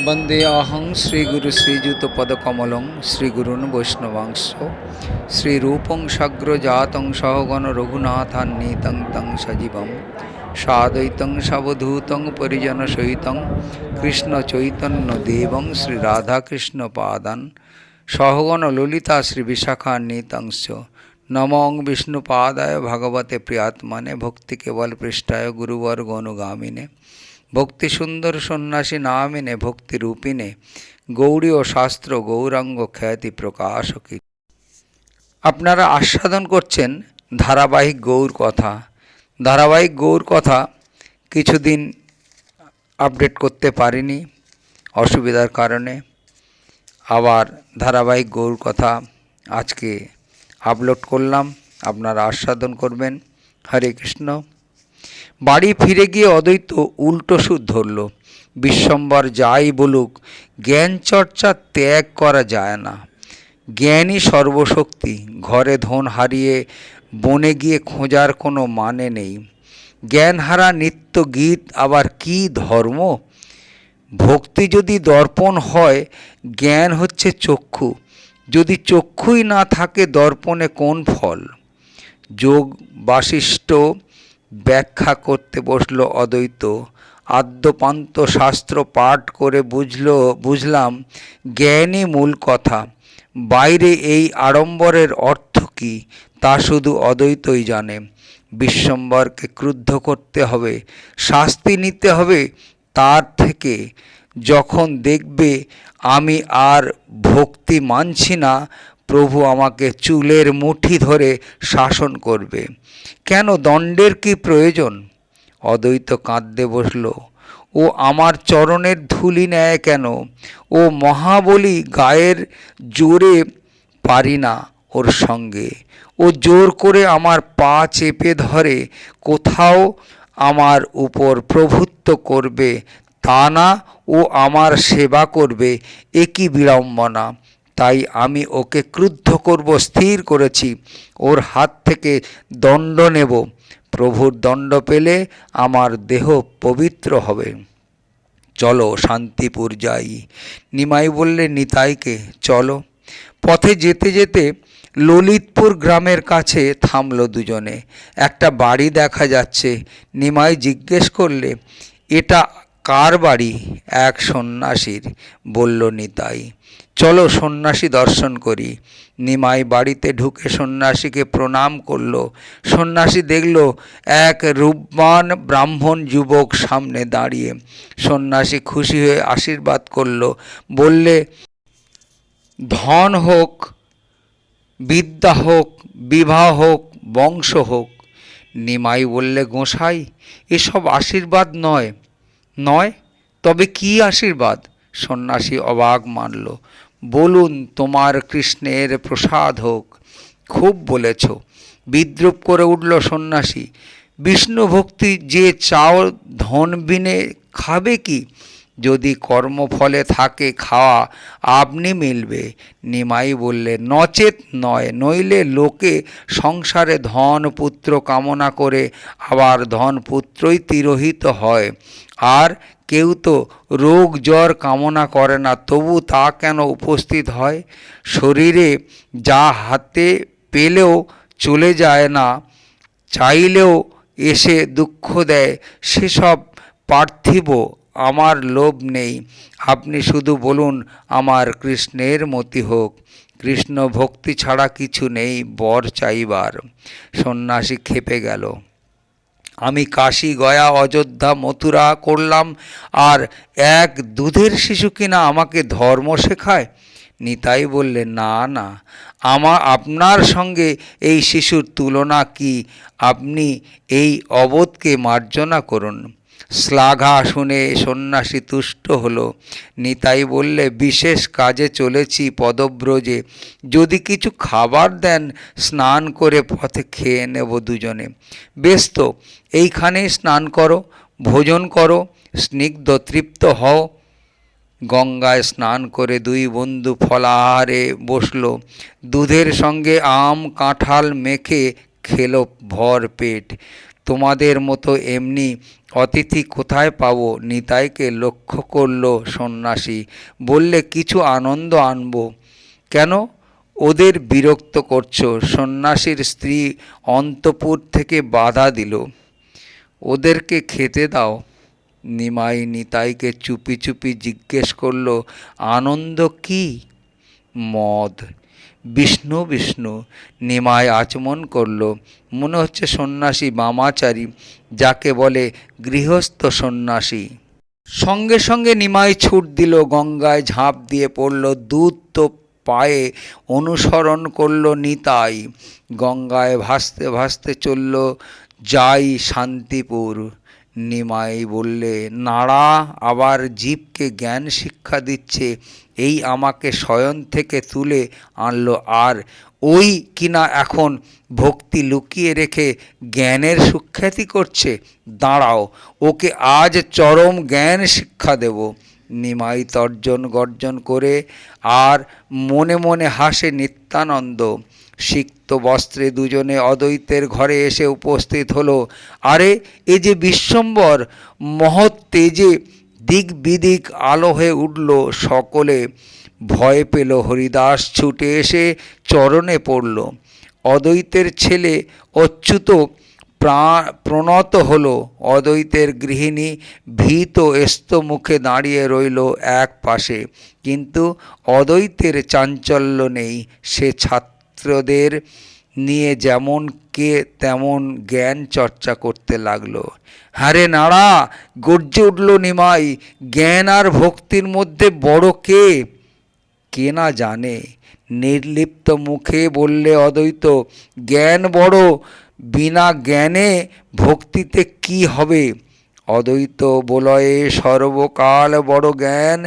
वंदे अहं श्रीगुरु श्रीयुतपदकमलं श्रीगुरून् वैष्णवांश श्रीरूपं सग्रजातं सहगण रघुनाथान्वितं तं सजीवं साद्वैतं सवधूतं परिजनसहितं कृष्णचैतन्यदेवं श्रीराधाकृष्णपादान् सहगण ललिता श्रीविशाखान्वितंश्च नमो विष्णुपादाय भगवते प्रियात्मने भक्तिकेवलपृष्ठाय गुरुवर्गोनुगामिने भक्ति सुंदर सन्यासी नामिने भक्ति रूपिणे गौड़ी और शास्त्र गौरांग ख्याति प्रकाशकी আপনারা আস্বাদন করছেন ধারাবাহিক গৌর কথা। ধারাবাহিক গৌর কথা কিছুদিন আপডেট করতে পারিনি অসুবিধার কারণে, আবার ধারাবাহিক গৌর কথা আজকে আপলোড করলাম, আপনারা আস্বাদন করবেন। হরে কৃষ্ণ। বাড়ি ফিরে গিয়ে অদ্বৈত উল্টো সুর ধরল। বিশ্বম্বর যাই বলুক, জ্ঞান চর্চা ত্যাগ করা যায় না। জ্ঞানই সর্বশক্তি। ঘরে ধন হারিয়ে বনে গিয়ে খোঁজার কোনো মানে নেই। জ্ঞানহারা নিত্য গীত আবার কি ধর্ম? ভক্তি যদি দর্পণ হয়, জ্ঞান হচ্ছে চক্ষু। যদি চক্ষুই না থাকে, দর্পণে কোন ফল? যোগ বাশিষ্ঠ ব্যাখ্যা করতে বসল অদ্বৈত। আদ্যপান্ত শাস্ত্র পাঠ করে বুঝলাম জ্ঞানই মূল কথা। বাইরে এই আড়ম্বরের অর্থ কী তা শুধু অদ্বৈতই জানে। বিশ্বম্বরকে ক্রুদ্ধ করতে হবে, শাস্তি নিতে হবে তার থেকে। যখন দেখবে আমি আর ভক্তি মানছি না, প্রভু আমাকে চুলের মুঠি ধরে শাসন করবে। কেন দণ্ডের কি প্রয়োজন? অদ্বৈত কাঁদতে বসল। ও আমার চরণের ধুলি নেয় কেন? ও মহাবলী, গায়ের জোরে পারি না ওর সঙ্গে। ও জোর করে আমার পা চেপে ধরে, কোথাও আমার উপর প্রভুত্ব করবে তা না, ও আমার সেবা করবে। এ কি বিড়ম্বনা! তাই আমি ওকে ক্রুদ্ধ করব স্থির করেছি। ওর হাত থেকে দণ্ড নেব। প্রভুর দণ্ড পেলে আমার দেহ পবিত্র হবে। চলো শান্তিপুর যাই। নিমাই বললে নিতাইকে, চলো। পথে যেতে যেতে ললিতপুর গ্রামের কাছে থামলো দুজনে। একটা বাড়ি দেখা যাচ্ছে। নিমাই জিজ্ঞেস করলে, এটা কার বাড়ি? এক সন্ন্যাসীর, বলল নিতাই। চলো সন্ন্যাসী দর্শন করি। নিমাই বাড়িতে ঢুকে সন্ন্যাসীকে প্রণাম করল। সন্ন্যাসী দেখল এক রূপবান ব্রাহ্মণ যুবক সামনে দাঁড়িয়ে। সন্ন্যাসী খুশি হয়ে আশীর্বাদ করল, বললে, ধন হোক, বিদ্যা হোক, বিবাহ হোক, বংশ হোক। নিমাই বললে, গোসাই, এসব আশীর্বাদ নয়। নয়? তবে কি আশীর্বাদ? সন্ন্যাসী অবাক মানল। বলুন, তোমার কৃষ্ণের প্রসাদ হোক। খুব বলেছ। বিদ্রূপ করে উঠল সন্ন্যাসী। বিষ্ণু ভক্তি যে চাও, ধন বিনে খাবে কি? যদি কর্মফলে থাকে খাওয়া, আপনি মিলবে। নিমাই বললে, নচেত নয়, নইলে লোকে সংসারে ধন পুত্র কামনা করে, আবার ধন পুত্রই তিরোহিত হয়। আর কেউ তো রোগ জ্বর কামনা করে না, তবু তা কেন উপস্থিত হয়? শরীরে যা হাতে পেলেও চলে যায় না, চাইলেও এসে দুঃখ দেয়, সেসব পার্থিব। আমার লোভ নেই। আপনি শুধু বলুন, আমার কৃষ্ণের মতি হোক। কৃষ্ণ ভক্তি ছাড়া কিছু নেই বর চাইবার। সন্ন্যাসী ক্ষেপে গেল। আমি কাশী, গয়া, অযোধ্যা, মথুরা করলাম, আর এক দুধের শিশু কিনা আমাকে ধর্ম শেখায়? নিতাই বললে, না না, আপনার সঙ্গে এই শিশুর তুলনা কি? আপনি এই অবোধকে মার্জনা করুন। শ্লাঘা শুনে সন্ন্যাসী তুষ্ট হল। নিতাই বললে, বিশেষ কাজে চলেছি পদব্রজে। যদি কিছু খাবার দেন, স্নান করে পথে খেয়ে নেব দুজনে। বেশ তো, এইখানেই স্নান করো, ভোজন করো, স্নিগ্ধ তৃপ্ত হও। গঙ্গায় স্নান করে দুই বন্ধু ফলাহারে বসল। দুধের সঙ্গে আম কাঁঠাল মেখে খেল ভর পেট। তোমাদের মতো এমনি অতিথি কোথায় পাবো? নিতাইকে লক্ষ্য করল সন্ন্যাসী, বললে কিছু আনন্দ আনবো। কেন ওদের বিরক্ত করছো? সন্ন্যাসীর স্ত্রী অন্তঃপুর থেকে বাধা দিল, ওদেরকে খেতে দাও। নিমাই নিতাইকে চুপি চুপি জিজ্ঞেস করল, আনন্দ কি? মদ। বিষ্ণু বিষ্ণু। নিমাই আচমন করল, মনে হচ্ছে সন্ন্যাসী বামাচারী, যাকে বলে গৃহস্থ সন্ন্যাসী। সঙ্গে সঙ্গে নিমাই ছুট দিল, গঙ্গায় ঝাঁপ দিয়ে পড়ল, দ্রুত পায়ে অনুসরণ করল নিতাই। গঙ্গায় ভাসতে ভাসতে চলল যাই শান্তিপুর। নিমাই বললে, নাড়া আবার জীবকে জ্ঞান শিক্ষা দিচ্ছে, এই আমাকে শয়ন থেকে তুলে আনলো, আর ওই কিনা এখন ভক্তি লুকিয়ে রেখে জ্ঞানের সুখ্যাতি করছে। দাঁড়াও, ওকে আজ চরম জ্ঞান শিক্ষা দেব। নিমাই তর্জন গর্জন করে আর মনে মনে হাসে নিত্যানন্দ। সিক্ত বস্ত্রে দুজনে অদ্বৈতের ঘরে এসে উপস্থিত হলো। আরে এ যে বিশ্বম্বর! মহৎ তেজে দিক বিদিক আলো হয়ে উঠল। সকলে ভয় পেল। হরিদাস ছুটে এসে চরণে পড়ল। অদ্বৈতের ছেলে অচ্যুত প্রণত হলো। অদ্বৈতের গৃহিণী ভীত এস্ত মুখে দাঁড়িয়ে রইল এক পাশে। কিন্তু অদ্বৈতের চাঞ্চল্য নেই। সে ছাত্রদের নিয়ে যেমন কে তেমন জ্ঞান চর্চা করতে লাগলো। হ্যারে নাড়া, গর্জে উঠল নিমাই, জ্ঞান আর ভক্তির মধ্যে বড় কে? কে না জানে। নির্লিপ্ত মুখে বললে অদ্বৈত, জ্ঞান বড়, বিনা জ্ঞানে ভক্তিতে কি হবে? অদ্বৈত বলয়ে সর্বকাল বড় জ্ঞান,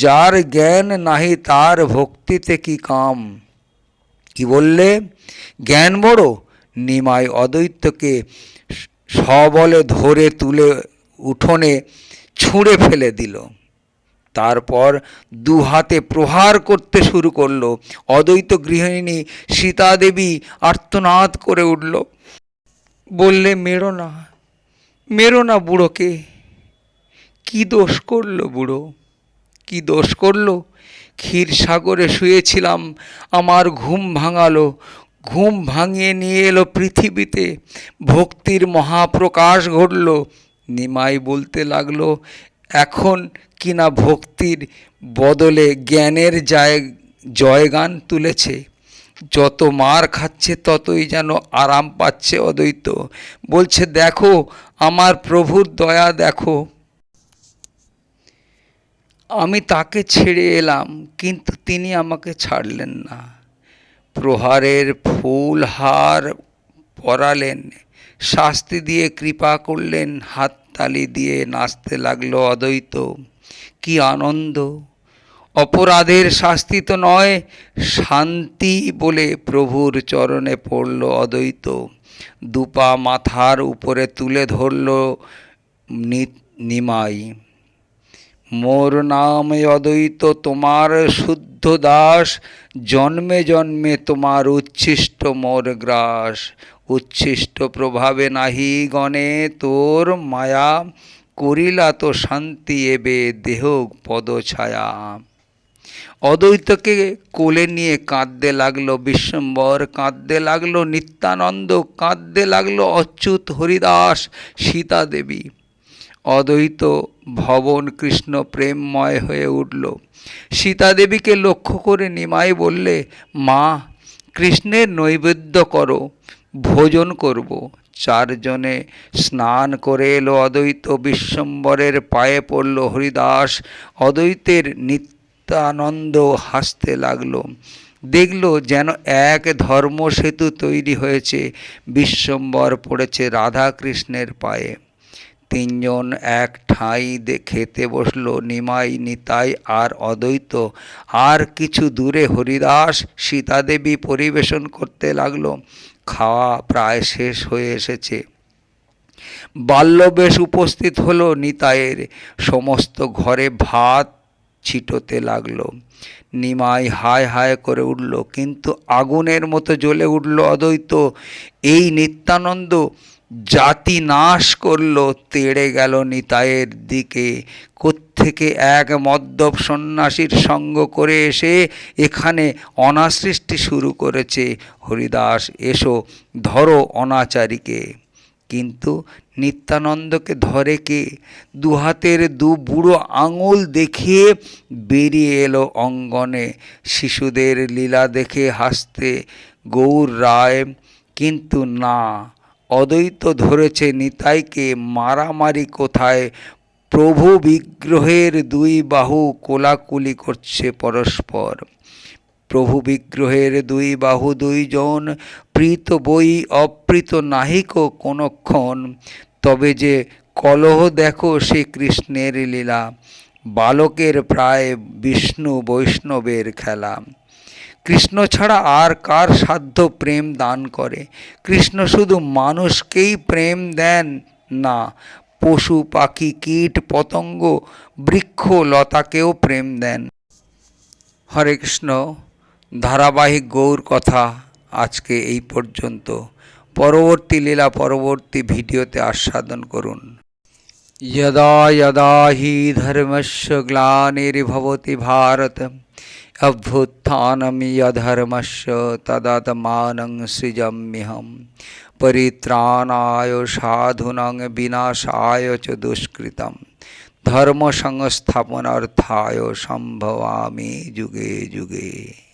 যার জ্ঞান নাহি তার ভক্তিতে কি কাম। কি বললে? জ্ঞান বড়? নিমাই অদ্বৈতকে সবলে ধরে তুলে উঠোনে ছুঁড়ে ফেলে দিল। তারপর দু হাতে প্রহার করতে শুরু করল। অদ্বৈত গৃহিণী সীতাদেবী আর্তনাদ করে উঠল, বললে, মেরো না, মেরো না বুড়োকে। কি দোষ করলো বুড়ো? কি দোষ করলো? ক্ষীরসাগরে শুয়েছিলাম, আমার ঘুম ভাঙালো, ঘুম ভাঙিয়ে নিয়ে এলো পৃথিবীতে, ভক্তির মহাপ্রকাশ ঘটল। নিমাই বলতে লাগলো, এখন কিনা ভক্তির বদলে জ্ঞানের জয়গান তুলেছে। যত মার খাচ্ছে ততই যেন আরাম পাচ্ছে অদ্বৈত। বলছে, দেখো আমার প্রভুর দয়া দেখো। আমি তাকে ছেড়ে এলাম, কিন্তু তিনি আমাকে ছাড়লেন না। প্রহারের ফুলহার পরালেন, শাস্তি দিয়ে কৃপা করলেন, হাততালি দিয়ে নাচতে লাগলো অদ্বৈত। কি আনন্দ! অপরাধের শাস্তি তো নয়, শান্তি বলে প্রভুর চরণে পড়ল অদ্বৈত। দুপা মাথার উপরে তুলে ধরল নিমাই। মোর নাম অদ্বৈত, তোমার শুদ্ধ দাস, জন্মে জন্মে তোমার উচ্ছিষ্ট মোর গ্রাস। উচ্ছিষ্ট প্রভাবে নাহি গণে তোর মায়া, করিলা তো শান্তি এবে দেহ পদ ছায়া। অদ্বৈতকে কোলে নিয়ে কাঁদতে লাগলো বিশ্বম্বর, কাঁদতে লাগলো নিত্যানন্দ, কাঁদতে লাগলো অচ্যুত, হরিদাস, সীতা দেবী। অদ্বৈত ভবন কৃষ্ণ প্রেমময় হয়ে উঠল। সীতাদেবীকে লক্ষ্য করে নিমাই বললে, মা, কৃষ্ণের নৈবেদ্য করো, ভোজন করব। চারজনে স্নান করে এলো অদ্বৈত। বিশ্বম্বরের পায়ে পড়ল হরিদাস। অদ্বৈতের নিত্যানন্দ হাসতে লাগলো। দেখল যেন এক ধর্মসেতু তৈরি হয়েছে। বিশ্বম্বর পড়েছে রাধা কৃষ্ণের পায়ে। তিনজন এক ঠাঁই খেতে বসল, নিমাই, নিতাই আর অদ্বৈত। আর কিছু দূরে হরিদাস, সীতাদেবী পরিবেশন করতে লাগলো। খাওয়া প্রায় শেষ হয়ে এসেছে। বাল্যবেশ উপস্থিত হলো নিতাইয়ের। সমস্ত ঘরে ভাত ছিটোতে লাগলো। নিমাই হায় হায় করে উঠল, কিন্তু আগুনের মতো জ্বলে উঠল অদ্বৈত। এই নিত্যানন্দ জাতি নাশ করলো, তেড়ে গেল নিতাইয়ের দিকে। কোত্থেকে এক মদ্যপ সন্ন্যাসীর সঙ্গ করে এসে এখানে অনাসৃষ্টি শুরু করেছে। হরিদাস, এসো ধরো অনাচারীকে। কিন্তু নিত্যানন্দকে ধরে কে? দুহাতের দু বুড়ো আঙুল দেখিয়ে বেরিয়ে এলো অঙ্গনে। শিশুদের লীলা দেখে হাসতে গৌর রায়, কিন্তু না, অদ্বৈত ধরেছে নিতাইকে। মারামারি কোথায়? প্রভু বিগ্রহের দুই বাহু কোলাকুলি করছে পরস্পর। প্রভু বিগ্রহের দুই বাহু দুইজন, প্রীত বই অপ্রীত নাহিক কোনক্ষণ। তবে যে কলহ দেখো সে কৃষ্ণের লীলা, বালকের প্রায় বিষ্ণু বৈষ্ণবের খেলা। কৃষ্ণ ছাড়া আর কার সাধ্য প্রেম দান করে? কৃষ্ণ শুধু মানুষকেই প্রেম দেন না, পশু পাখি কীট পতঙ্গ বৃক্ষ লতাকেও প্রেম দেন। হরে কৃষ্ণ। ধারাবাহিক গৌর কথা আজকে এই পর্যন্ত। পরবর্তী লীলা পরবর্তী ভিডিওতে আস্বাদন করুন। यदा यदा हि धर्मस्य ग्लानिर्भवति भारत अभ्युत्थानम् अधर्मस्य तदात्मानं सृजाम्यहम् परित्राणाय साधूनां विनाशाय च दुष्कृतं धर्म संस्थापनार्थाय संभवामि युगे युगे।